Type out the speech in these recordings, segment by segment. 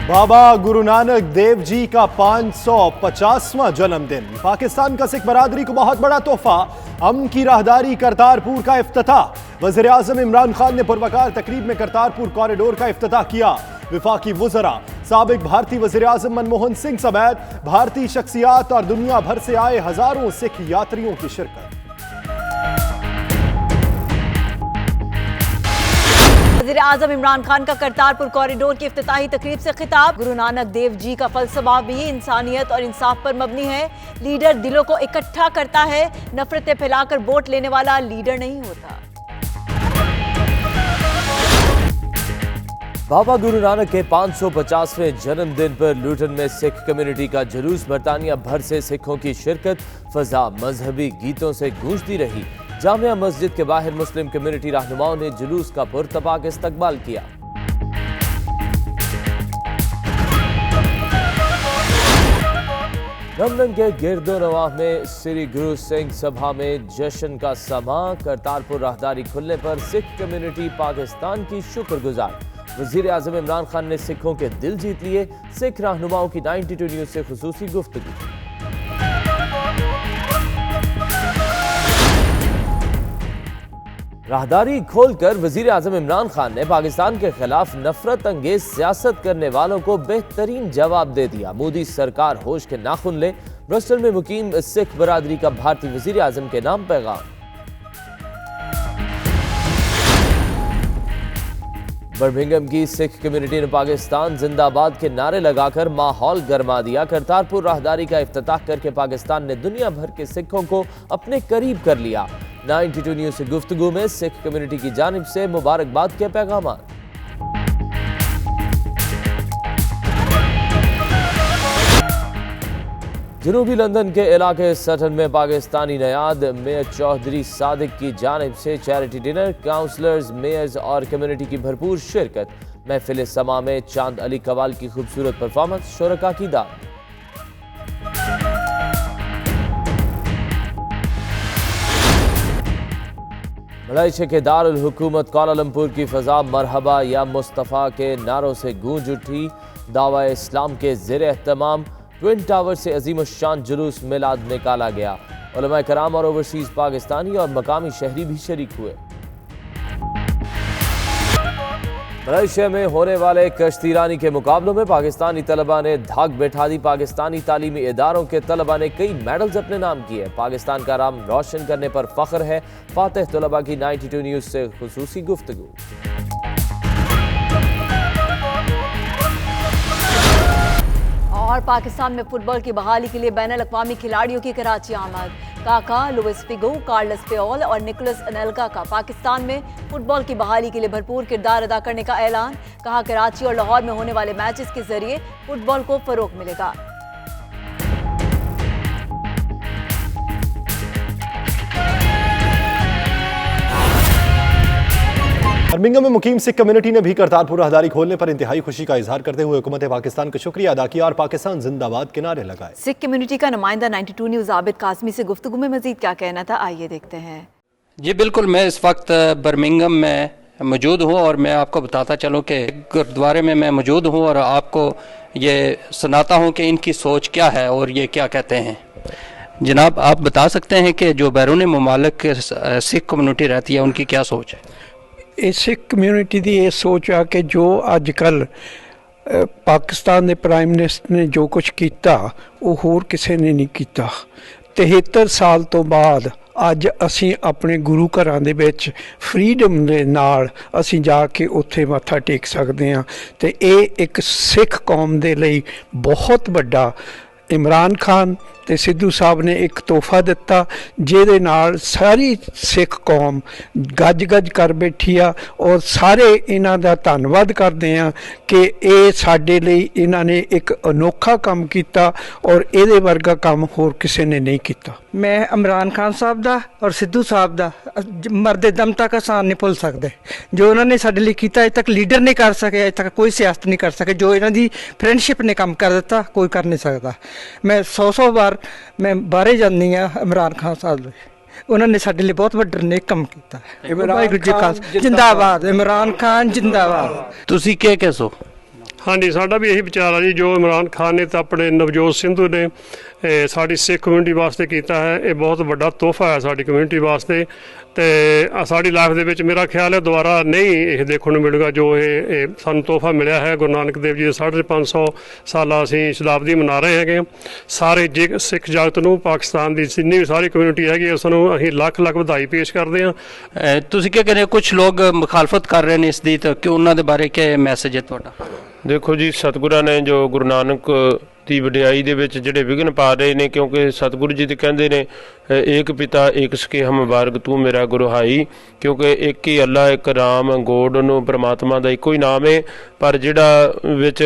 बाबा गुरु नानक देव जी का 550वां जन्मदिन। पाकिस्तान का सिख बरादरी को बहुत बड़ा तोहफा। अमन की राहदारी करतारपुर का इफ्तिताह। वज़ीर आज़म इमरान खान ने पुरवकार तकरीब में करतारपुर कॉरिडोर का इफ्तिताह किया। विफाकी वज़रा, साबिक भारतीय वज़ीर आज़म मनमोहन सिंह समेत भारतीय शख्सियात और दुनिया भर से आए हजारों सिख यात्रियों की शिरकत। वज़ीर आज़म इमरान खान का करतारपुर कॉरिडोर की इफ्तिताही तकरीब से खिताब। गुरु नानक देव जी का फलसफा भी इंसानियत और इंसाफ पर मबनी है। लीडर दिलों को इकट्ठा करता है, नफरतें फैलाकर वोट लेने वाला लीडर नहीं होता। बाबा गुरु नानक के 550वें जन्मदिन पर लूटन में सिख कम्युनिटी का जुलूस। बरतानिया भर से सिखों की शिरकत। फजा मजहबी गीतों से गूंजती रही। जामिया मस्जिद के बाहर मुस्लिम कम्युनिटी रहनुमाओं ने जुलूस का पुरतपाक इस्तकबाल किया। लंदन के गिरदो नवाह में श्री गुरु सिंह सभा में जश्न का समा। करतारपुर राहदारी खुलने पर सिख कम्युनिटी पाकिस्तान की शुक्रगुजार। वज़ीर आज़म इमरान खान ने सिखों के दिल जीत लिए। सिख रहनुमाओं की 92 न्यूज़ से खुसूसी गुफ्तगू। राहदारी खोलकर वज़ीर आज़म इमरान खान ने पाकिस्तान के खिलाफ नफरत अंगेज सियासत करने वालों को बेहतरीन जवाब दे दिया। मोदी सरकार होश के नाखुन ले। ब्रस्टल में मुकीम सिख बरादरी का भारतीय वज़ीर आज़म के नाम पैगाम। बर्मिंघम की सिख कम्युनिटी ने पाकिस्तान जिंदाबाद के नारे लगाकर माहौल गरमा दिया। करतारपुर राहदारी का इफ्तिताह करके पाकिस्तान ने दुनिया भर के सिखों को अपने करीब कर लिया। 92 न्यूज़ से गुफ्तगू में सिख कम्युनिटी की जानिब से मुबारकबाद के पैगाम। जनूबी लंदन के इलाके सटन में पाकिस्तानी नयाद मेयर चौधरी सादिक की जानिब से चैरिटी डिनर। काउंसलर्स, मेयर्स और कम्युनिटी की भरपूर शिरकत। महफिल समा में चांद अली कवाल की खूबसूरत परफॉर्मेंस। शुरका की दाद। मलेशिया के दारुल हुकूमत कुआलालंपुर की फजा मरहबा या मुस्तफ़ा के नारों से गूंज उठी। दावा इस्लाम के ज़ेर एहतमाम ट्विन टावर से अजीम शान जुलूस मिलाद निकाला गया। उलमा कराम और ओवरसीज पाकिस्तानी और मकामी शहरी भी शरीक हुए। मलेशिया में होने वाले कश्तीरानी के मुकाबलों में पाकिस्तानी तलबा ने धाक बैठा दी। पाकिस्तानी तालीमी इदारों के तलबा ने कई मेडल्स अपने नाम किए। पाकिस्तान का नाम रोशन करने पर फख्र है। फातिह तलबा की 92 न्यूज़ से खुसूसी गुफ्तगू। और पाकिस्तान में फुटबॉल की बहाली के लिए बैनुल अक़वामी खिलाड़ियों की कराची आमद। काका, लुइस फिगो, कार्लोस प्योल और निकोलस अनेल्का का पाकिस्तान में फुटबॉल की बहाली के लिए भरपूर किरदार अदा करने का ऐलान। कहा, कराची और लाहौर में होने वाले मैचेस के जरिए फुटबॉल को फरोग मिलेगा। बर्मिंघम में मुकीम सिख कम्युनिटी ने भी करतारपुर राहदारी खोलने पर इंतहाई खुशी का इजहार करते हुए हुकूमत पाकिस्तान का शुक्रिया अदा किया और पाकिस्तान जिंदाबाद के नारे लगाए। सिख कम्युनिटी का नुमाइंदा 92 न्यूज़ आबिद कासमी से गुफ्तगू में मजीद क्या कहना था, आइए देखते हैं। जी बिल्कुल, मैं इस वक्त बर्मिंघम में मौजूद हूँ और मैं आपको बताता चलूँ कि गुरुद्वारे में मैं मौजूद हूँ और आपको ये सुनाता हूँ कि इनकी सोच क्या है और ये क्या कहते हैं। जनाब, आप बता सकते हैं कि जो बैरून मुमालिक सिख कम्युनिटी रहती है उनकी क्या सोच है? सिख कम्युनिटी की ये सोच आ कि जो अजकल पाकिस्तान के प्राइम मिनिस्टर ने जो कुछ किया वो होर किसी ने नहीं किया। 73 साल तो बाद अज असी अपने गुरु घरां दे विच फ्रीडम दे नाल असी जाके उत्थे मत्था टेक सकते हैं। तो ये एक सिख कौम दे लई बहुत बड़ा इमरान खान ते सिद्धू साहब ने एक तोहफा दिता जिहदे नाल सारी सिख कौम गज गज कर बैठी आ और सारे इन्हां दा धन्नवाद करते हैं कि ये साडे लई इन्हां ने एक अनोखा काम किया और इहदे वर्गा काम होर किसी ने नहीं किया। मैं इमरान खान साहब दा और सिद्धू साहब दा मरदे दम तक आसान नहीं भुल सकते। जो उन्होंने साडे लई कीता अजे तक लीडर नहीं कर सके, अजे तक कोई सियासत नहीं कर सके। जो इन्हां दी फ्रेंडशिप ने काम कर दिता कोई कर नहीं सकता। मैं 100 बार मैं बाहरे जानी हाँ इमरान खान साहब, उन्होंने साडे लिए बहुत वड्डा नेक काम किया। वाहिगुरू जी का जिंदाबाद, इमरान खान जिंदाबाद। तुसी क्या कहसो? ਹਾਂਜੀ, ਸਾਡਾ ਵੀ ਇਹੀ ਵਿਚਾਰ ਆ ਜੀ, ਜੋ ਇਮਰਾਨ ਖਾਨ ਨੇ ਤਾਂ ਆਪਣੇ ਨਵਜੋਤ ਸਿੰਧੂ ਨੇ ਸਾਡੀ ਸਿੱਖ ਕਮਿਊਨਿਟੀ ਵਾਸਤੇ ਕੀਤਾ ਹੈ, ਇਹ ਬਹੁਤ ਵੱਡਾ ਤੋਹਫਾ ਹੈ ਸਾਡੀ ਕਮਿਊਨਿਟੀ ਵਾਸਤੇ। ਤੇ ਸਾਡੀ ਲਾਈਫ ਦੇ ਵਿੱਚ ਮੇਰਾ ਖਿਆਲ ਹੈ ਦੁਬਾਰਾ ਨਹੀਂ ਇਹ ਦੇਖਣ ਨੂੰ ਮਿਲੇਗਾ ਜੋ ਇਹ ਸਾਨੂੰ ਤੋਹਫਾ ਮਿਲਿਆ ਹੈ। ਗੁਰੂ ਨਾਨਕ ਦੇਵ ਜੀ ਦੇ 550 ਸਾਲਾ ਅਸੀਂ ਸ਼ਤਾਬਦੀ ਮਨਾ ਰਹੇ ਹੈਗੇ। ਸਾਰੇ ਸਿੱਖ ਜਗਤ ਨੂੰ, ਪਾਕਿਸਤਾਨ ਦੀ ਜਿੰਨੀ ਵੀ ਸਾਰੀ ਕਮਿਊਨਿਟੀ ਹੈਗੀ ਉਸ ਨੂੰ ਅਸੀਂ ਲੱਖ ਲੱਖ ਵਧਾਈ ਪੇਸ਼ ਕਰਦੇ ਹਾਂ। ਤੁਸੀਂ ਕੀ ਕਹਿੰਦੇ, ਕੁਝ ਲੋਕ ਮੁਖਾਲਫਤ ਕਰ ਰਹੇ ਨੇ ਇਸ ਦੀ, ਤਾਂ ਕਿ ਉਹਨਾਂ ਦੇ ਬਾਰੇ ਕੀ ਮੈਸੇਜ ਹੈ ਤੁਹਾਡਾ? ਦੇਖੋ ਜੀ, ਸਤਿਗੁਰਾਂ ਨੇ ਜੋ ਗੁਰੂ ਨਾਨਕ ਦੀ ਵਡਿਆਈ ਦੇ ਵਿੱਚ ਜਿਹੜੇ ਵਿਘਨ ਪਾ ਰਹੇ ਨੇ, ਕਿਉਂਕਿ ਸਤਿਗੁਰੂ ਜੀ ਤੇ ਕਹਿੰਦੇ ਨੇ ਏਕ ਪਿਤਾ ਏਕ ਸਕੇ ਹਮ ਬਾਰਗ ਤੂੰ ਮੇਰਾ ਗੁਰੂ ਹਾਈ, ਕਿਉਂਕਿ ਇੱਕ ਹੀ ਅੱਲਾ, ਇੱਕ ਰਾਮ ਗੋਡ ਨੂੰ ਪਰਮਾਤਮਾ ਦਾ ਇੱਕੋ ਹੀ ਨਾਮ ਹੈ। ਪਰ ਜਿਹੜਾ ਵਿੱਚ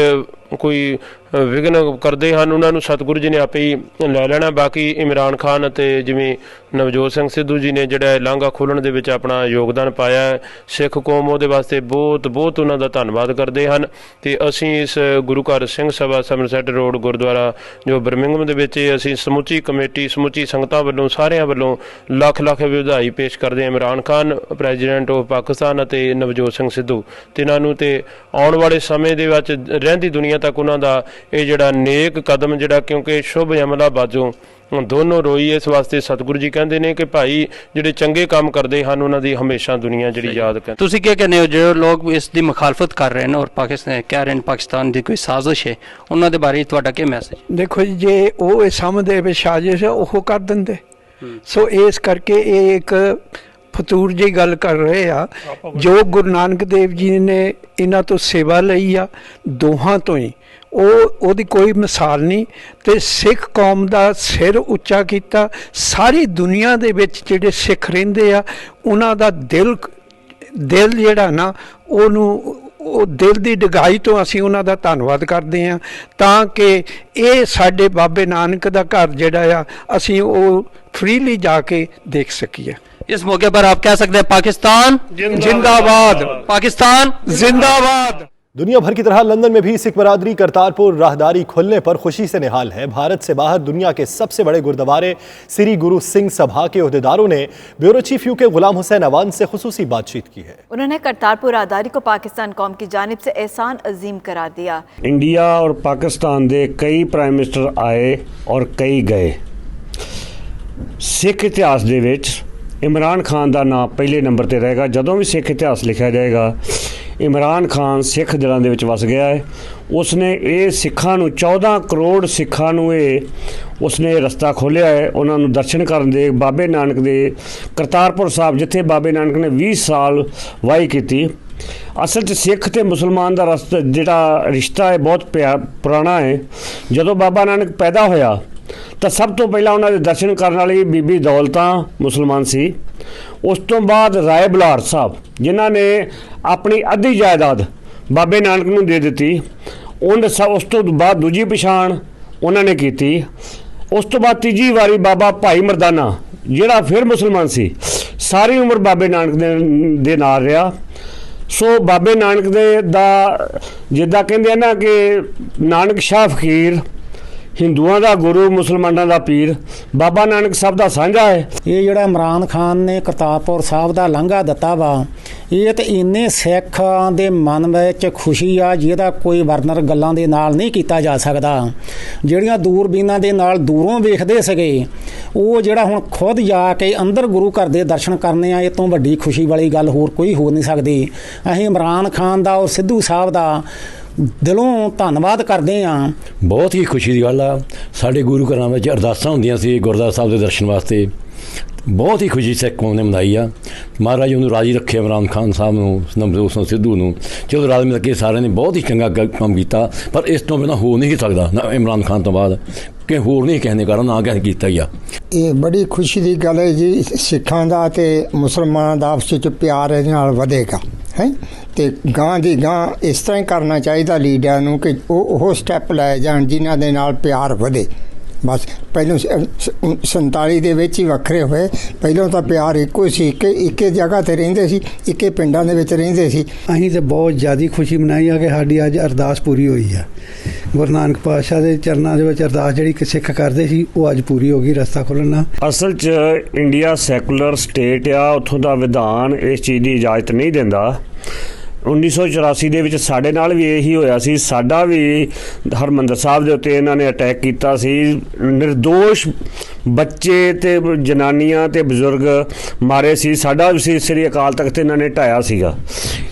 ਕੋਈ ਵਿਘਨ ਕਰਦੇ ਹਨ ਉਹਨਾਂ ਨੂੰ ਸਤਿਗੁਰੂ ਜੀ ਨੇ ਆਪੇ ਹੀ ਲੈ ਲੈਣਾ। ਬਾਕੀ ਇਮਰਾਨ ਖਾਨ ਅਤੇ ਜਿਵੇਂ ਨਵਜੋਤ ਸਿੰਘ ਸਿੱਧੂ ਜੀ ਨੇ ਜਿਹੜਾ ਲਾਂਘਾ ਖੋਲ੍ਹਣ ਦੇ ਵਿੱਚ ਆਪਣਾ ਯੋਗਦਾਨ ਪਾਇਆ ਹੈ, ਸਿੱਖ ਕੌਮ ਉਹਦੇ ਵਾਸਤੇ ਬਹੁਤ ਬਹੁਤ ਉਹਨਾਂ ਦਾ ਧੰਨਵਾਦ ਕਰਦੇ ਹਨ। ਤੇ ਅਸੀਂ ਇਸ ਗੁਰੂ ਘਰ ਸਿੰਘ ਸਭਾ ਸਮਰਸੈਟ ਰੋਡ ਗੁਰਦੁਆਰਾ ਜੋ ਬਰਮਿੰਘਮ ਦੇ ਵਿੱਚ, ਅਸੀਂ ਸਮੁੱਚੀ ਕਮੇਟੀ, ਸਮੁੱਚੀ ਸੰਗਤਾਂ ਵੱਲੋਂ, ਸਾਰਿਆਂ ਵੱਲੋਂ ਲੱਖ ਲੱਖ ਵਧਾਈ ਪੇਸ਼ ਕਰਦੇ ਹਾਂ ਇਮਰਾਨ ਖਾਨ ਪ੍ਰੈਜ਼ੀਡੈਂਟ ਆਫ ਪਾਕਿਸਤਾਨ ਅਤੇ ਨਵਜੋਤ ਸਿੰਘ ਸਿੱਧੂ ਤਿੰਨਾਂ ਨੂੰ। ਤੇ ਆਉਣ ਵਾਲੇ ਸਮੇਂ ਦੇ ਵਿੱਚ ਰਹਿੰਦੀ ਦੁਨੀਆ ਤੱਕ ਉਹਨਾਂ ਦਾ ਇਹ ਜਿਹੜਾ ਨੇਕ ਕਦਮ ਜਿਹੜਾ, ਕਿਉਂਕਿ ਸ਼ੁਭ ਅਮਲਾ ਬਾਝੋਂ ਦੋਨੋਂ ਰੋਈ, ਇਸ ਵਾਸਤੇ ਸਤਿਗੁਰੂ ਜੀ ਕਹਿੰਦੇ ਨੇ ਕਿ ਭਾਈ ਜਿਹੜੇ ਚੰਗੇ ਕੰਮ ਕਰਦੇ ਹਨ ਉਹਨਾਂ ਦੀ ਹਮੇਸ਼ਾ ਦੁਨੀਆ ਜਿਹੜੀ ਯਾਦ ਕਰ। ਤੁਸੀਂ ਕੀ ਕਹਿੰਦੇ ਹੋ ਜਿਹੜੇ ਲੋਕ ਇਸ ਦੀ ਮੁਖਾਲਫਤ ਕਰ ਰਹੇ ਨੇ ਔਰ ਪਾਕਿਸਤਾਨ ਕਹਿ ਰਹੇ ਨੇ ਪਾਕਿਸਤਾਨ ਦੀ ਕੋਈ ਸਾਜ਼ਿਸ਼ ਹੈ, ਉਹਨਾਂ ਦੇ ਬਾਰੇ ਤੁਹਾਡਾ ਕੀ ਮੈਸੇਜ? ਦੇਖੋ ਜੀ, ਜੇ ਉਹ ਇਹ ਸਮਝਦੇ ਵੀ ਸਾਜ਼ਿਸ਼ ਹੈ ਉਹ ਕਰ ਦਿੰਦੇ। ਸੋ ਇਸ ਕਰਕੇ ਇਹ ਇੱਕ ਫਤੂਰ ਜਿਹੀ ਗੱਲ ਕਰ ਰਹੇ ਆ। ਜੋ ਗੁਰੂ ਨਾਨਕ ਦੇਵ ਜੀ ਨੇ ਇਹਨਾਂ ਤੋਂ ਸੇਵਾ ਲਈ ਆ, ਦੋਹਾਂ ਤੋਂ ਹੀ, ਉਹਦੀ ਕੋਈ ਮਿਸਾਲ ਨਹੀਂ। ਤੇ ਸਿੱਖ ਕੌਮ ਦਾ ਸਿਰ ਉੱਚਾ ਕੀਤਾ। ਸਾਰੀ ਦੁਨੀਆ ਦੇ ਵਿੱਚ ਜਿਹੜੇ ਸਿੱਖ ਰਹਿੰਦੇ ਆ ਉਹਨਾਂ ਦਾ ਦਿਲ ਜਿਹੜਾ ਨਾ ਉਹ ਦਿਲ ਦੀ ਡਗਾਈ ਤੋਂ ਅਸੀਂ ਉਹਨਾਂ ਦਾ ਧੰਨਵਾਦ ਕਰਦੇ ਹਾਂ, ਤਾਂ ਕਿ ਇਹ ਸਾਡੇ ਬਾਬੇ ਨਾਨਕ ਦਾ ਘਰ ਜਿਹੜਾ ਆ ਅਸੀਂ ਉਹ ਫ੍ਰੀਲੀ ਜਾ ਕੇ ਦੇਖ ਸਕੀਏ। इस मौके पर आप कह सकते हैं पाकिस्तान जिंदाबाद, पाकिस्तान जिंदाबाद। दुनिया भर की तरह लंदन में भी सिख बरादरी करतारपुर राहदारी खुलने पर खुशी से निहाल है। भारत से बाहर दुनिया के सबसे बड़े गुरुद्वारे श्री गुरु सिंह सभा के ओहदेदारों ने bureau chief UK Ghulam Hussain Awan से खुसूसी बातचीत की है। उन्होंने करतारपुर राहदारी को पाकिस्तान कौम की जानिब से एहसान अजीम करार दिया। इंडिया और पाकिस्तान के कई प्राइम मिनिस्टर आए और कई गए। सिख इतिहास दे विच इमरान खान का नाम पहले नंबर पर रहेगा। जदों भी सिख इतिहास लिखा जाएगा इमरान खान सिख दिलों दे विच वस गया है। उसने ये सिखां नूं 14 करोड़ सिखां नूं उसने रस्ता खोलिया है। उन्होंने दर्शन करन दे बाबे नानक दे करतारपुर साहब जिथे बाबे नानक ने 20 साल वाही की। असल च सिख ते मुसलमान का रस्ता जिहड़ा रिश्ता है बहुत पुराना है। जदों बाबा नानक पैदा होया तो सब तो पहला उन्होंने दर्शन करने वाली बीबी दौलतां मुसलमान सी। उस तो बाद राय बलार साहब जिन्होंने अपनी अद्धी जायदाद बाबे नानक नूं दे दी। उस तो बाद दूजी पछाण उन्होंने की। उस तो बाद तीजी वारी बाबा भाई मरदाना जिहड़ा फिर मुसलमान सी, सारी उम्र बाबे नानक दे नाल रहा। सो बाबे नानक दे दा जिद्दां कहंदे ना कि नानक शाह फकीर हिंदुओं का गुरु मुसलमानों का पीर बाबा नानक साहब का साझा है। ये जोड़ा इमरान खान ने करतारपुर साहब का लांघा दिता वा, ये तो इन्ने सिखां दे मन में खुशी आ जिहदा कोई वर्णन गल्लां दे नाल नहीं किया जा सकता। जिहड़ियां दूरबीनां दे नाल दूरों वेखदे सगे वो जिहड़ा हुण खुद जाके अंदर गुरु घर दे दर्शन करने आ, इस तों वड्डी खुशी वाली गल होर कोई हो नहीं सकती। असीं इमरान खान दा और सिद्धू साहब दा दिलों धन्नवाद करते हैं। बहुत ही खुशी की गल आ। साढ़े गुरु घरां विच अरदासां हुंदियां सी गुरद्वारा साहब के दर्शन वास्ते। बहुत ही खुशी सिख कौम ने मनाई आ। महाराज उन्होंने राजी रखे इमरान खान साहब नूं, नवजोत सिंह सिद्धू नूं। चलो राज मिल के सारे ने बहुत ही चंगा काम किया, पर इस तो बिना हो नहीं सकता ना इमरान खान तो बाद कि होर नहीं कहने कारण ना क्या किया ही आ। ये बड़ी खुशी की गल है जी। सिखां दा ते मुसलमानां दा आपस विच प्यार इहदे नाल वधेगा है ते गां दी गां इस तरह करना चाहिए लीडर नूं कि वो स्टैप लै जाण जिन्हां दे नाल प्यार वधे। बस पहलों 47 ਦੇ ਵਿੱਚ ਹੀ ਵੱਖਰੇ ਹੋਏ। ਪਹਿਲਾਂ ਤਾਂ ਪਿਆਰ ਇੱਕੋ ਸੀ, ਇੱਕੇ ਜਗ੍ਹਾ ਤੇ ਰਹਿੰਦੇ ਸੀ, ਇੱਕੇ ਪਿੰਡਾਂ ਦੇ ਵਿੱਚ ਰਹਿੰਦੇ ਸੀ। ਅਸੀਂ ਤੇ ਬਹੁਤ ਜ਼ਿਆਦਾ ਖੁਸ਼ੀ ਮਨਾਈ ਆ ਕਿ ਸਾਡੀ ਅੱਜ ਅਰਦਾਸ ਪੂਰੀ ਹੋਈ ਆ। ਗੁਰੂ ਨਾਨਕ ਪਾਤਸ਼ਾਹ ਦੇ ਚਰਨਾਂ ਦੇ ਵਿੱਚ ਅਰਦਾਸ ਜਿਹੜੀ ਕਿ ਸਿੱਖ ਕਰਦੇ ਸੀ ਉਹ ਅੱਜ ਪੂਰੀ ਹੋ ਗਈ, ਰਸਤਾ ਖੁੱਲ੍ਹਣਾ। ਅਸਲ 'ਚ ਇੰਡੀਆ ਸੈਕੂਲਰ ਸਟੇਟ ਆ, ਉੱਥੋਂ ਦਾ ਵਿਧਾਨ ਇਸ ਚੀਜ਼ ਦੀ ਇਜਾਜ਼ਤ ਨਹੀਂ ਦਿੰਦਾ। 1984 ਦੇ ਵਿੱਚ ਸਾਡੇ ਨਾਲ ਵੀ ਇਹੀ ਹੋਇਆ ਸੀ। ਸਾਡਾ ਵੀ ਹਰਿਮੰਦਰ ਸਾਹਿਬ ਦੇ ਉੱਤੇ ਇਹਨਾਂ ਨੇ ਅਟੈਕ ਕੀਤਾ ਸੀ। ਨਿਰਦੋਸ਼ ਬੱਚੇ ਤੇ ਜਨਾਨੀਆਂ ਤੇ ਬਜ਼ੁਰਗ ਮਾਰੇ ਸੀ। ਸਾਡਾ ਵੀ ਸ੍ਰੀ ਅਕਾਲ ਤਖਤ ਇਹਨਾਂ ਨੇ ਢਾਇਆ ਸੀਗਾ।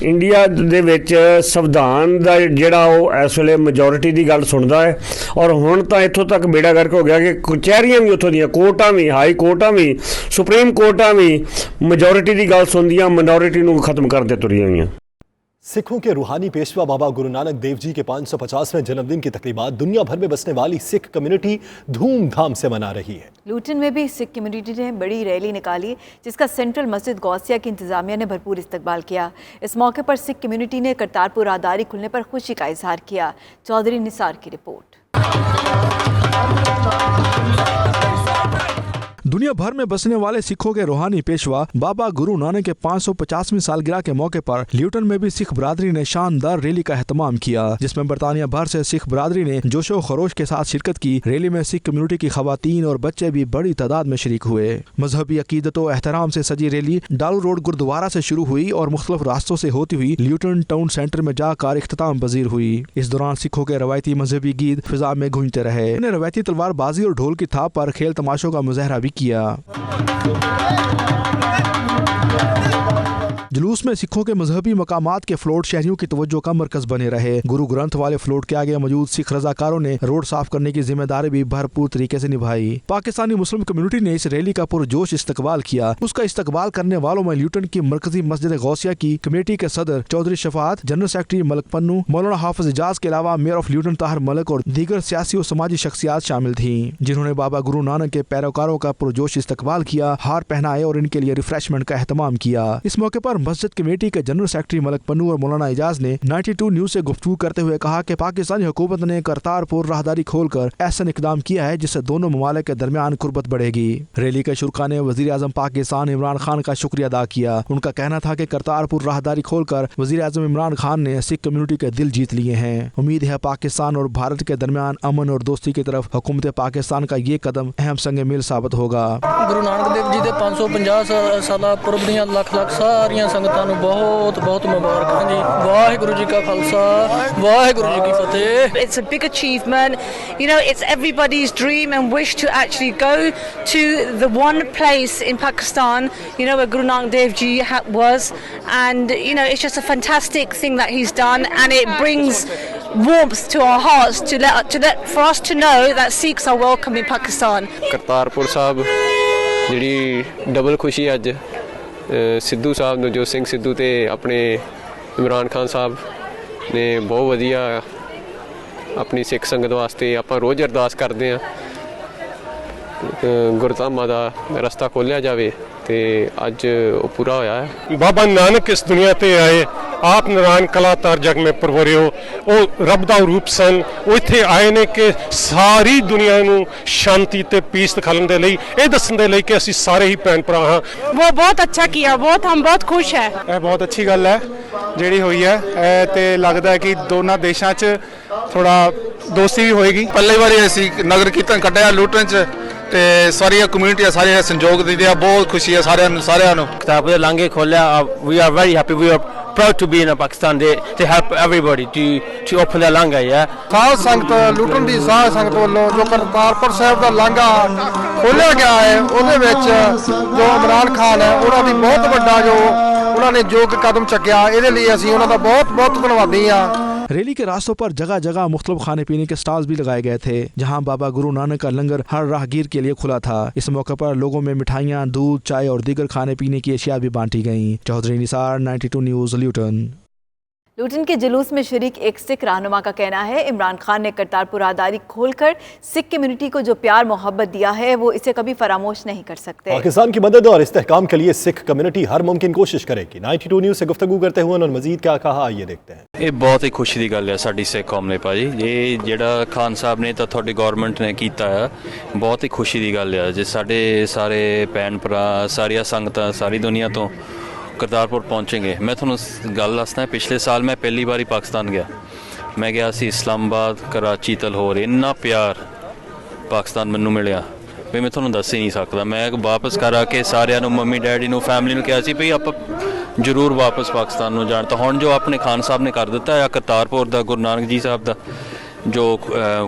ਇੰਡੀਆ ਦੇ ਵਿੱਚ ਸੰਵਿਧਾਨ ਦਾ ਜਿਹੜਾ ਉਹ ਇਸ ਵੇਲੇ ਮੈਜੋਰਿਟੀ ਦੀ ਗੱਲ ਸੁਣਦਾ ਹੈ, ਔਰ ਹੁਣ ਤਾਂ ਇੱਥੋਂ ਤੱਕ ਬੇੜਾ ਗਰਕ ਹੋ ਗਿਆ ਕਿ ਕਚਹਿਰੀਆਂ ਵੀ ਉੱਥੋਂ ਦੀਆਂ, ਕੋਰਟਾਂ ਵੀ, ਹਾਈ ਕੋਰਟਾਂ ਵੀ, ਸੁਪਰੀਮ ਕੋਰਟਾਂ ਵੀ ਮੈਜੋਰਿਟੀ ਦੀ ਗੱਲ ਸੁਣਦੀਆਂ, ਮਿਨੋਰਿਟੀ ਨੂੰ ਖਤਮ ਕਰਦੇ ਤੁਰੀਆਂ ਹੋਈਆਂ। सिखों के रूहानी पेशवा बाबा गुरु नानक देव जी के 550वें जन्मदिन की तकरीबात दुनिया भर में बसने वाली सिख कम्युनिटी धूमधाम से मना रही है। लूटन में भी सिख कम्युनिटी ने बड़ी रैली निकाली, जिसका सेंट्रल मस्जिद गौसिया की इंतजामिया ने भरपूर इस्तकबाल किया। इस मौके पर सिख कम्युनिटी ने करतारपुर राहदारी खुलने पर खुशी का इजहार किया। चौधरी निसार की रिपोर्ट। दुनिया भर में बसने वाले सिखों के रूहानी पेशवा बाबा गुरु नानक के 550वीं सालगिरह के मौके पर ल्यूटन में भी सिख बरादरी ने शानदार रैली का एहतमाम किया, जिसमें बरतानिया भर से सिख बरादरी ने जोशो खरोश के साथ शिरकत की। रैली में सिख कम्युनिटी की खवातीन और बच्चे भी बड़ी तादाद में शरीक हुए। मजहबी अकीदत और एहतराम से सजी रैली डालू रोड गुरुद्वारा से शुरू हुई और मुख्तलिफ रास्तों से होती हुई ल्यूटन टाउन सेंटर में जाकर इख्तिताम पजीर हुई। इस दौरान सिखों के रवायती मजहबी गीत फिजा में गूंजते रहे। उन्हें रवायती तलवारबाजी और ढोल की थाप पर खेल तमाशों का मुजाहरा भी किया। जुलूस में सिखों के मजहबी मकामात के फ्लोट शहरियों की तवज्जो का मरकज बने रहे। गुरु ग्रंथ वाले फ्लोट के आगे मौजूद सिख रजाकारों ने रोड साफ करने की जिम्मेदारी भी भरपूर तरीके से निभाई। पाकिस्तानी मुस्लिम कम्युनिटी ने इस रैली का पुरजोश इस्तकबाल किया। उसका इस्तकबाल करने वालों में ल्यूटन की मरकजी मस्जिद गौसिया की कमेटी के सदर चौधरी शफात, जनरल सेक्रेटरी मलक पन्नू, मौलाना हाफिज इजाज के अलावा mayor of Luton Tahir Malik और दीगर सियासी और समाजी शख्सियात शामिल थी, जिन्होंने बाबा गुरु नानक के पैरोकारों का पुरजोश इस्तकबाल किया, हार पहनाए और इनके लिए रिफ्रेशमेंट का एहतमाम किया। इस मौके पर मस्जिद कमेटी के जनरल सेक्रेटरी मलक पन्नू और मौलाना इजाज ने 92 न्यूज से गुफ्तगू करते हुए कहा कि पाकिस्तानी हुकूमत ने करतारपुर राहदारी खोलकर ऐसा इकदाम किया है जिससे दोनों ममालिक के दरमियान कुर्बत बढ़ेगी। रैली के शुरा ने वजीर आजम पाकिस्तान इमरान खान का शुक्रिया अदा किया। उनका कहना था कि करतारपुर राहदारी खोलकर वजीर आजम इमरान खान ने सिख कम्युनिटी के दिल जीत लिए हैं। उम्मीद है पाकिस्तान और भारत के दरमियान अमन और दोस्ती की तरफ हुकूमत पाकिस्तान का ये कदम अहम संग मील साबित होगा। गुरु नानक देव जी के 550 साल पुरब ਦੀਆਂ ਲੱਖ ਲੱਖ ਸਾਰੀਆਂ ਸੰਗਤਾਂ ਨੂੰ ਬਹੁਤ ਬਹੁਤ ਮੁਬਾਰਕਾਂ ਜੀ। ਵਾਹਿਗੁਰੂ ਜੀ ਕਾ ਖਾਲਸਾ, ਵਾਹਿਗੁਰੂ ਜੀ ਕੀ ਫਤਿਹ। It's a big achievement. You know, it's everybody's dream and wish to actually go to the one place in Pakistan, you know, where Guru Nanak Dev Ji was, and you know, it's just a fantastic thing that he's done, and it brings warmth to our hearts to let for us to know that Sikhs are welcome in Pakistan. Kartarpur Sahib ਜਿਹੜੀ double ਖੁਸ਼ੀ ਅੱਜ ਸਿੱਧੂ ਸਾਹਿਬ ਨੂੰ, ਜੋ ਸਿੰਘ ਸਿੱਧੂ ਤੇ ਆਪਣੇ ਇਮਰਾਨ ਖਾਨ ਸਾਹਿਬ ਨੇ ਬਹੁਤ ਵਧੀਆ ਆਪਣੀ ਸਿੱਖ ਸੰਗਤ ਵਾਸਤੇ ਆਪਾਂ ਰੋਜ਼ ਅਰਦਾਸ ਕਰਦੇ ਹਾਂ ਗੁਰਧਾਮਾਂ ਦਾ ਰਸਤਾ ਖੋਲ੍ਹਿਆ ਜਾਵੇ ਤੇ ਅੱਜ ਉਹ ਪੂਰਾ ਹੋਇਆ ਹੈ। ਬਾਬਾ ਨਾਨਕ ਇਸ ਦੁਨੀਆ ਤੇ ਆਏ, ਆਪ ਨਾਰਾਇਣ ਕਲਾਤਾਰ ਜਗ में ਪ੍ਰਵਰੇ ਹੋ, ਉਹ ਰੱਬ ਦਾ ਰੂਪ ਸਨ। ਉਹ ਇੱਥੇ ਆਏ ਨੇ ਕਿ ਸਾਰੀ ਦੁਨੀਆ ਨੂੰ ਸ਼ਾਂਤੀ ਤੇ ਪੀਸ ਦਿਖਾਉਣ ਦੇ ਲਈ, ਇਹ ਦੱਸਣ ਦੇ ਲਈ ਕਿ ਅਸੀਂ ਸਾਰੇ ਹੀ ਭੈਣ ਭਰਾ ਹਾਂ। वो बहुत अच्छा किया, हम बहुत खुश है। ਇਹ ਬਹੁਤ ਅੱਛੀ ਗੱਲ ਹੈ ਜਿਹੜੀ ਹੋਈ ਹੈ ਤੇ ਲੱਗਦਾ ਹੈ ਕਿ ਦੋਨਾਂ ਦੇਸ਼ਾਂ 'ਚ ਥੋੜਾ ਦੋਸਤੀ ਵੀ ਹੋਏਗੀ। ਪਹਿਲੀ ਵਾਰੀ ਅਸੀਂ ਨਗਰ ਕੀਰਤਨ ਕੱਢਿਆ ਲੂਟਨ 'ਚ ਤੇ ਸਾਰੀਆਂ ਕਮਿਊਨਿਟੀਆਂ ਸਾਰੀਆਂ ਸੰਯੋਗ ਦਿੰਦੀਆਂ, ਬਹੁਤ ਖੁਸ਼ੀ ਹੈ ਸਾਰਿਆਂ ਨੂੰ। ਕਿਤਾਬ ਦੇ ਲਾਂਘੇ ਖੋਲਿਆ। We are very happy, we are proud to be in Pakistan to help everybody to open the ਲਾਂਘਾ। ਸਾਧ ਸੰਗਤ ਲੂਟਨ ਦੀ ਸਾਧ ਸੰਗਤ ਵੱਲੋਂ ਜੋ ਕਰਤਾਰਪੁਰ ਸਾਹਿਬ ਦਾ ਲਾਂਘਾ ਖੋਲਿਆ ਗਿਆ ਹੈ, ਉਹਦੇ ਵਿੱਚ ਜੋ ਇਮਰਾਨ ਖਾਨ ਹੈ ਉਹਨਾਂ ਦੀ ਬਹੁਤ ਵੱਡਾ ਜੋ ਉਹਨਾਂ ਨੇ ਜੋ ਕਦਮ ਚੱਕਿਆ, ਇਹਦੇ ਲਈ ਅਸੀਂ ਉਹਨਾਂ ਦਾ ਬਹੁਤ ਬਹੁਤ ਧੰਨਵਾਦੀ ਹਾਂ। रैली के रास्तों पर जगह जगह मुख्तलिफ खाने पीने के स्टॉल्स भी लगाए गए थे, जहां बाबा गुरु नानक का लंगर हर राहगीर के लिए खुला था। इस मौके पर लोगों में मिठाइयां, दूध, चाय और दीगर खाने पीने की अशिया भी बांटी गईं। Chaudhry Nisar, 92 news, Luton. Luton के जुलूस में शरीक एक सिख रहनुमा का कहना है, इमरान खान ने करतारपुर राहदारी खोलकर सिख कम्युनिटी को जो प्यार मोहब्बत दिया है वो इसे कभी फरामोश नहीं कर सकते। पाकिस्तान की मदद और इस्तेहकाम के लिए सिख कम्युनिटी हर मुमकिन कोशिश करेगी। 92 न्यूज़ से गुफ्तगू करते हुए उन्होंने मजीद क्या कहा, आइए देखते हैं। ਇਹ ਬਹੁਤ ਹੀ ਖੁਸ਼ੀ ਦੀ ਗੱਲ ਹੈ ਸਾਡੀ ਸਿੱਖ ਕੌਮ ਲਈ ਭਾਜੀ। ਇਹ ਜਿਹੜਾ ਖਾਨ ਸਾਹਿਬ ਨੇ ਤਾਂ ਤੁਹਾਡੀ ਗਵਰਨਮੈਂਟ ਨੇ ਕੀਤਾ ਆ, ਬਹੁਤ ਹੀ ਖੁਸ਼ੀ ਦੀ ਗੱਲ ਆ। ਜੇ ਸਾਡੇ ਸਾਰੇ ਭੈਣ ਭਰਾ, ਸਾਰੀਆਂ ਸੰਗਤਾਂ ਸਾਰੀ ਦੁਨੀਆ ਤੋਂ ਕਰਤਾਰਪੁਰ ਪਹੁੰਚेंगे। ਮੈਂ ਤੁਹਾਨੂੰ ਗੱਲ ਦੱਸਦਾ, ਪਿਛਲੇ ਸਾਲ ਮੈਂ ਪਹਿਲੀ ਵਾਰੀ ਪਾਕਿਸਤਾਨ ਗਿਆ। ਮੈਂ ਗਿਆ ਸੀ ਇਸਲਾਮਾਬਾਦ, ਕਰਾਚੀ, ਲਾਹੌਰ। ਇੰਨਾ ਪਿਆਰ ਪਾਕਿਸਤਾਨ ਮੈਨੂੰ ਮਿਲਿਆ ਵੀ ਮੈਂ ਤੁਹਾਨੂੰ ਦੱਸ ਹੀ ਨਹੀਂ ਸਕਦਾ। ਮੈਂ ਵਾਪਸ ਕਰ ਆ ਕੇ ਸਾਰਿਆਂ ਨੂੰ, ਮੰਮੀ ਡੈਡੀ ਨੂੰ, ਫੈਮਿਲੀ ਨੂੰ ਕਿਹਾ ਸੀ ਵੀ ਆਪਾਂ ਜ਼ਰੂਰ ਵਾਪਸ ਪਾਕਿਸਤਾਨ ਨੂੰ ਜਾਣ। ਤਾਂ ਹੁਣ ਜੋ ਆਪਣੇ ਖਾਨ ਸਾਹਿਬ ਨੇ ਕਰ ਦਿੱਤਾ ਹੈ ਕਰਤਾਰਪੁਰ ਦਾ ਗੁਰੂ ਨਾਨਕ ਜੀ ਸਾਹਿਬ ਦਾ ਜੋ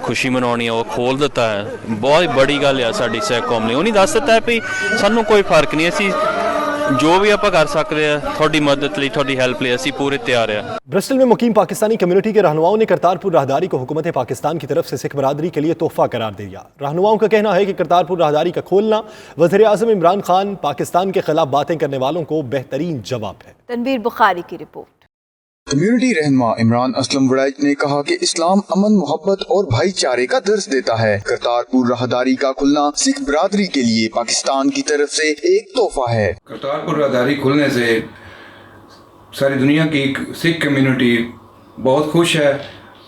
ਖੁਸ਼ੀ ਮਨਾਉਣੀ ਹੈ ਉਹ ਖੋਲ ਦਿੱਤਾ ਹੈ, ਬਹੁਤ ਬੜੀ ਗੱਲ ਆ ਸਾਡੀ ਸਿੱਖ ਕੌਮ ਲਈ। ਉਹ ਨਹੀਂ ਦੱਸ ਦਿੱਤਾ ਹੈ ਵੀ ਸਾਨੂੰ ਕੋਈ ਫਰਕ ਨਹੀਂ, ਅਸੀਂ जो भी आप कर सकते हैं थोड़ी मदद ली थोड़ी हेल्प ली असी पूरे तैयार है। ब्रिस्टल में मुकीम पाकिस्तानी कम्युनिटी के रहनुमाओं ने करतारपुर राहदारी को हुकूमत पाकिस्तान की तरफ से सिख बरादरी के लिए तोहफा करार दिया। रहनुमाओं का कहना है कि करतारपुर राहदारी का खोलना वज़ीर आज़म इमरान खान पाकिस्तान के खिलाफ बातें करने वालों को बेहतरीन जवाब है। तनवीर बुखारी की रिपोर्ट। कम्युनिटी रहनुमा इमरान असलम वड़ैच ने कहा कि इस्लाम अमन मोहब्बत और भाईचारे का दर्स देता है। करतारपुर राहदारी का खुलना सिख बरादरी के लिए पाकिस्तान की तरफ से एक तोहफा है। करतारपुर राहदारी खुलने से सारी दुनिया की सिख कम्युनिटी बहुत खुश है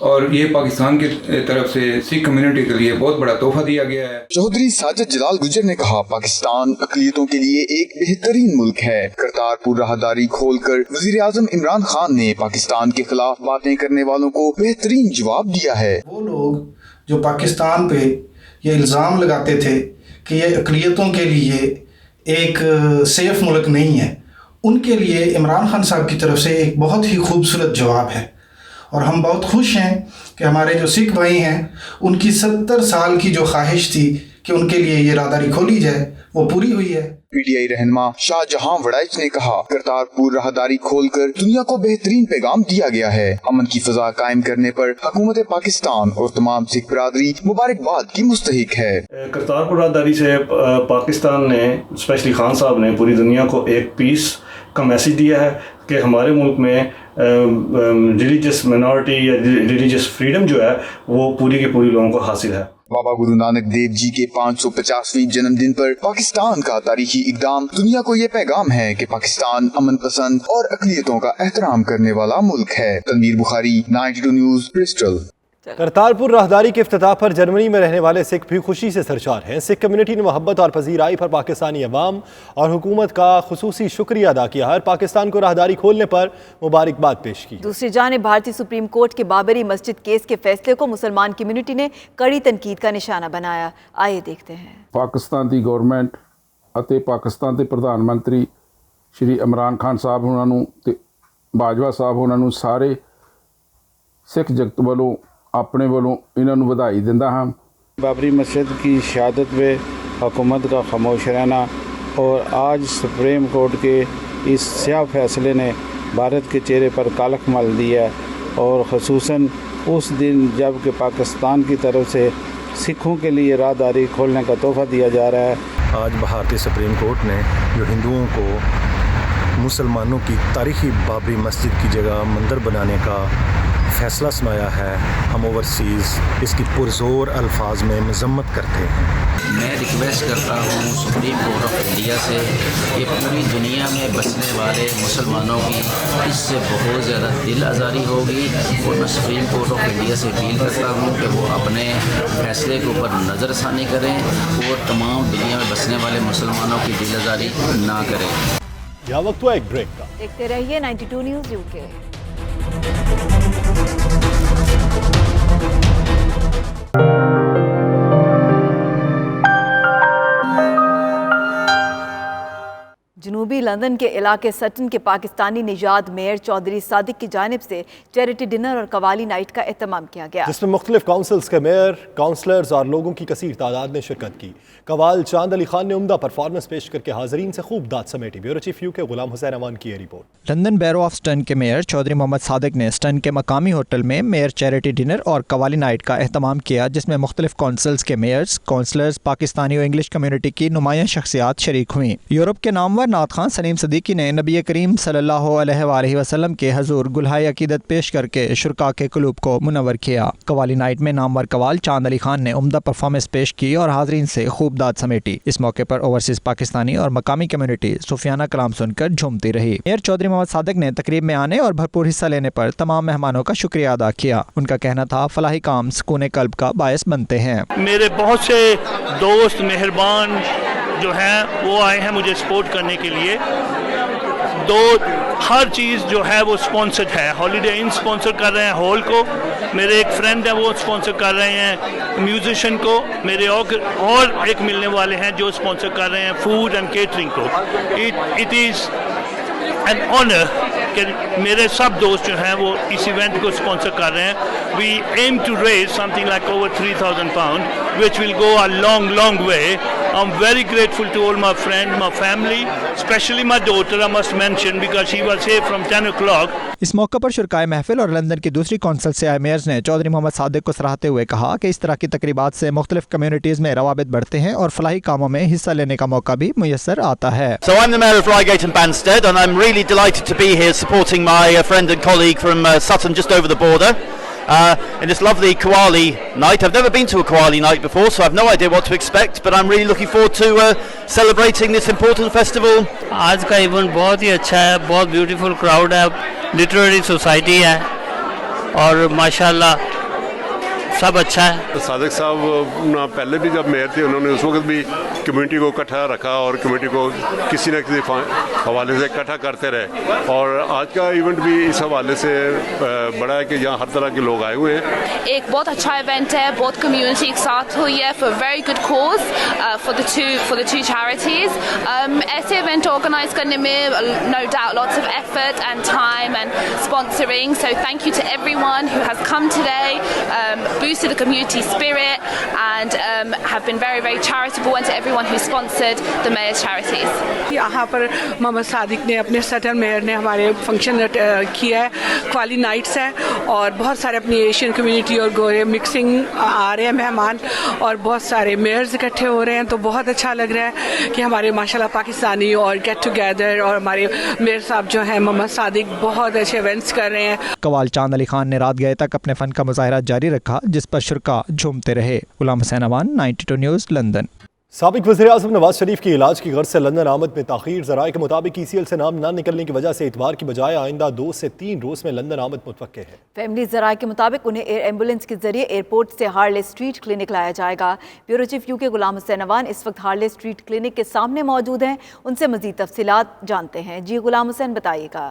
और ये पाकिस्तान की तरफ से सिख कम्युनिटी के लिए बहुत बड़ा तोहफा दिया गया है। चौधरी साजिद जलाल गुजर ने कहा पाकिस्तान अक़लियतों के लिए एक बेहतरीन मुल्क है। करतारपुर राहदारी खोलकर वज़ीर आज़म इमरान खान ने पाकिस्तान के खिलाफ बातें करने वालों को बेहतरीन जवाब दिया है। वो लोग जो पाकिस्तान पे ये इल्ज़ाम लगाते थे कि ये अक़लियतों के लिए एक सेफ मुल्क नहीं है, उनके लिए इमरान खान साहब की तरफ से एक बहुत ही खूबसूरत जवाब है और हम बहुत खुश हैं कि हमारे जो सिख भाई हैं उनकी 70 साल की जो ख्वाहिश थी कि उनके लिए ये राहदारी खोली जाए वो पूरी हुई है। पीटीआई रहनुमा शाहजहां वड़ैच ने कहा करतारपुर राहदारी खोलकर दुनिया को बेहतरीन पैगाम दिया गया है। अमन की फजा कायम करने पर हुकूमत पाकिस्तान और तमाम सिख बरादरी मुबारकबाद की मुस्तहिक है। करतारपुर राहदारी से पाकिस्तान ने स्पेशली खान साहब ने पूरी दुनिया को एक पीस का मैसेज दिया है कि हमारे मुल्क में रिलीजियस मिनॉरिटी या रिलीजियस फ्रीडम जो है वो पूरी के पूरी लोगों को हासिल है। बाबा गुरु नानक देव जी के 550वें जन्मदिन पर पाकिस्तान का तारीखी इकदाम दुनिया को ये पैगाम है कि पाकिस्तान अमन पसंद और अक़लियतों का एहतराम करने वाला मुल्क है। Tanveer Bukhari 92 news Bristol. करतारपुर राहदारी के इफ्तिताह पर जर्मनी में रहने वाले सिख भी खुशी से सरशार हैं। सिख कम्युनिटी ने मोहब्बत और पजीराई पर पाकिस्तानी अवाम और हुकूमत का खुसूसी शुक्रिया अदा किया है और पाकिस्तान को राहदारी खोलने पर मुबारकबाद पेश की। दूसरी जानिब भारतीय सुप्रीम कोर्ट के बाबरी मस्जिद केस के फैसले को मुसलमान कम्युनिटी ने कड़ी तनकीद का निशाना बनाया। आइए देखते हैं। पाकिस्तान की गवर्नमेंट ਅਤੇ पाकिस्तान के प्रधानमंत्री श्री इमरान खान साहब होना नूं ते बाजवा साहब होना नूं सारे सिख जगत वालों अपने वालों इन्होंने बधाई दिंदा हाँ। बाबरी मस्जिद की शहादत में हुकूमत का खामोश रहना और आज सुप्रीम कोर्ट के इस स्याह फैसले ने भारत के चेहरे पर कालख मल दिया और ख़ुसूसन उस दिन जब कि पाकिस्तान की तरफ से सिखों के लिए राहदारी खोलने का तोहफा दिया जा रहा है। आज भारतीय सुप्रीम कोर्ट ने जो हिंदुओं को मुसलमानों की तारीखी बाबरी मस्जिद की जगह मंदिर बनाने का फैसला सुनाया है, हम ओवरसीज़ इसकी पुरज़ोर अल्फाज में मजम्मत करते हैं। मैं रिक्वेस्ट करता हूँ सुप्रीम कोर्ट ऑफ इंडिया से कि पूरी दुनिया में बसने वाले मुसलमानों की इससे बहुत ज़्यादा दिल आज़ारी होगी और मैं सुप्रीम कोर्ट ऑफ इंडिया से अपील करता हूँ कि वो अपने फैसले के ऊपर नज़रसानी करें और तमाम दुनिया में बसने वाले मुसलमानों की दिल आज़ारी ना करें। यह वक्त हुआ एक ब्रेक का। देखते रहिए 92 न्यूज़ यूके। जनूबी लंदन के इलाके सटन के पाकिस्तानी निजात मेयर चौधरी सादिक की जानिब से चैरिटी डिनर और कवाली नाइट का एहतमाम किया गया, जिसमें मुख्तलिफ काउंसिल्स के मेयर, काउंसलर्स और लोगों की कसीर तादाद ने शिरकत की। कवाल चांद अली खान ने उम्दा परफॉर्मेंस पेश करके हाजरीन से खूब दाद समेटी। Bureau chief UK Ghulam Hussain Aman की रिपोर्ट। लंदन बैरो ऑफ स्टन के मेयर चौधरी मोहम्मद सादिक ने स्टन के मकामी होटल में मेयर चैरिटी डिनर और कवाली नाइट का एहतमाम किया, जिसमें मुख्तलिफ काउंसिल्स के मेयर्स, काउंसलर्स, पाकिस्तानी और इंग्लिश कम्युनिटी की नुमायां शख्सियात शरीक हुई। यूरोप के नामवर नात खान सलीम सदीकी ने नबी करीम सल्लल्लाहु अलैहि वसल्लम के हजूर गुलहाय अकीदत पेश करके शुरका के कुलूब को मुनव्वर किया। कवाली नाइट में नामवर कवाल चांद अली खान ने उम्दा परफॉर्मेंस पेश की और हाजरीन से खूब दाद समेटी। इस मौके पर ओवरसीज पाकिस्तानी और मकामी कम्युनिटी सूफियाना कलाम सुनकर झूमती रही। मेयर चौधरी मोहम्मद सादिक ने तकरीब में आने और भरपूर हिस्सा लेने पर तमाम मेहमानों का शुक्रिया अदा किया। उनका कहना था फलाही काम सुकून कल्ब का बायस बनते हैं। मेरे बहुत से दोस्त मेहरबान जो हैं वो आए हैं मुझे सपोर्ट करने के लिए। हर चीज़ जो है वो स्पॉन्सर्ड है। हॉलीडे इन स्पॉन्सर कर रहे हैं हॉल को, मेरे एक फ्रेंड हैं वो स्पॉन्सर कर रहे हैं म्यूजिशियन को, मेरे और एक मिलने वाले हैं जो स्पॉन्सर कर रहे हैं फूड एंड केटरिंग को। इट इज़ एन ऑनर कि मेरे सब दोस्त जो हैं वो इस इवेंट को स्पॉन्सर कर रहे हैं. We aim to raise something like over £3,000 which will go a long way. I'm very grateful to all my friends, my family, especially my daughter, I must mention, because she was here from 10 o'clock. इस मौके पर शुरकाए महफिल और London की दूसरी council से आए Myers ने चौधरी मोहम्मद सादिक को सराहते हुए कहा कि इस तरह की तकरीबात से मुख्तलिफ कम्युनिटीज़ में रवाबित बढ़ते हैं और फलाही कामों में हिस्सा लेने का मौका भी मुयस्सर आता है. So I'm the Mayor of Reigate and Banstead, and I'm really delighted to be here supporting my friend and colleague from Sutton just over the border. In this lovely Qawwali night. I've never been to a Qawwali night before, so I've no idea what to expect, but I'm really looking forward to celebrating this important festival. आज का event बहुत ही अच्छा है, बहुत beautiful crowd है, literary society है और माशाल्लाह सब अच्छा है. सादिक साहब ना पहले भी जब मेयर थे उन्होंने उस वक्त भी कम्युनिटी को इकट्ठा रखा और कम्युनिटी को किसी न किसी हवाले से इकट्ठा करते रहे और आज का इवेंट भी इस हवाले से बड़ा है कि यहाँ हर तरह के लोग आए हुए हैं. एक बहुत अच्छा इवेंट है, बहुत कम्युनिटी एक साथ हुई है for very good cause for the two charities. ऐसे इवेंट ऑर्गेनाइज करने में no doubt lots of effort and time and sponsoring, so thank you to everyone who has come today, boosted the community spirit and have been very, very charitable, and to everyone who sponsored the Mayor's charities. यहाँ पर मोहम्मद सादिक ने अपने Sutton mayor ने हमारे function किया है, क्वाली nights है और बहुत सारे अपनी एशियन कम्युनिटी और गोरे मिक्सिंग आ रहे हैं मेहमान और बहुत सारे मेयर्स इकट्ठे हो रहे हैं, तो बहुत अच्छा लग रहा है कि हमारे माशाल्लाह पाकिस्तानी और गेट टुगेदर और हमारे मेयर साहब जो हैं मोहम्मद सादिक बहुत अच्छे इवेंट्स कर रहे हैं. कवाल चांद अली खान ने रात गए तक अपने फन का मुजाहरा जारी रखा, जिस पर शुरका झूमते रहे. Ghulam Hussain Awan, 92 news, London. साबिक वज़ीर-ए-आज़म नवाज शरीफ की इलाज की गर्ज से लंदन आमद में ताख़ीर. ज़राए के मुताबिक ECL से नाम न निकलने की वजह से इतवार की बजाय आइंदा 2 से 3 रोज़ में लंदन आमद मुतवक्के है. फैमिली ज़राए के मुताबिक उन्हें एयर एम्बुलेंस के जरिए एयरपोर्ट से हार्ले स्ट्रीट क्लिनिक लाया जाएगा. Bureau chief UK Ghulam Hussain Awan इस वक्त हार्ले स्ट्रीट क्लिनिक के सामने मौजूद हैं, उनसे मज़ीद तफसीलात जानते हैं. जी गुलाम हुसैन, बताइएगा.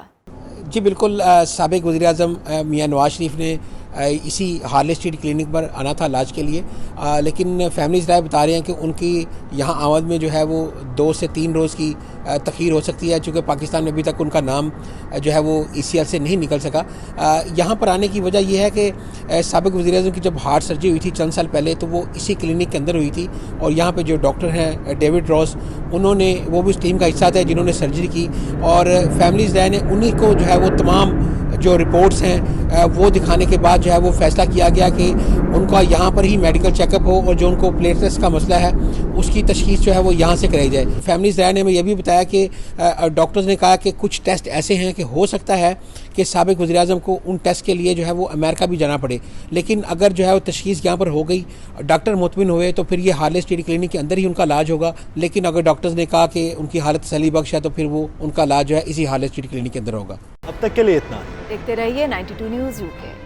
जी बिल्कुल, साबिक वज़ीर-ए-आज़म मियां नवाज शरीफ ने इसी हार्ले स्ट्रीट क्लिनिक पर आना था इलाज के लिए, लेकिन फैमिलीज़ राय बता रहे हैं कि उनकी यहाँ आमद में जो है वो 2 से 3 रोज़ की तख़ीर हो सकती है, चूँकि पाकिस्तान में अभी तक उनका नाम जो है वो ECL से नहीं निकल सका. यहाँ पर आने की वजह यह है कि साबिक वज़ीर-ए-आज़म की जब हार्ट सर्जरी हुई थी चंद साल पहले, तो वो इसी क्लिनिक के अंदर हुई थी और यहाँ पर जो डॉक्टर हैं डेविड रॉस, उन्होंने वो भी उस टीम का हिस्सा थे जिन्होंने सर्जरी की और फैमिलीज़ राय ने उन्हीं को जो है वो तमाम जो रिपोर्ट्स हैं वो दिखाने के बाद जो है वो फैसला किया गया कि उनका यहाँ पर ही मेडिकल चेकअप हो और जो उनको प्लेटलेट्स का मसला है उसकी तशखीस जो है वो यहाँ से कराई जाए. फैमिलीज़ राय ने यह भी बताया कि डॉक्टर्स ने कहा कि कुछ टेस्ट ऐसे हैं कि हो सकता है कि साबिक वज़ीर-ए-आज़म को उन टेस्ट के लिए जो है वो अमेरिका भी जाना पड़े, लेकिन अगर जो है वो तशखीस यहाँ पर हो गई, डॉक्टर मुतमिन हुए, तो फिर ये हार्ले स्ट्रीट क्लिनिक के अंदर ही उनका इलाज होगा. लेकिन अगर डॉक्टर्स ने कहा कि उनकी हालत तसल्ली बख्श है तो फिर वो उनका इलाज जो है इसी हार्ले स्ट्रीट क्लिनिक के अंदर होगा. अब तक के लिए इतना. देखते रहिए 92 न्यूज़ UK.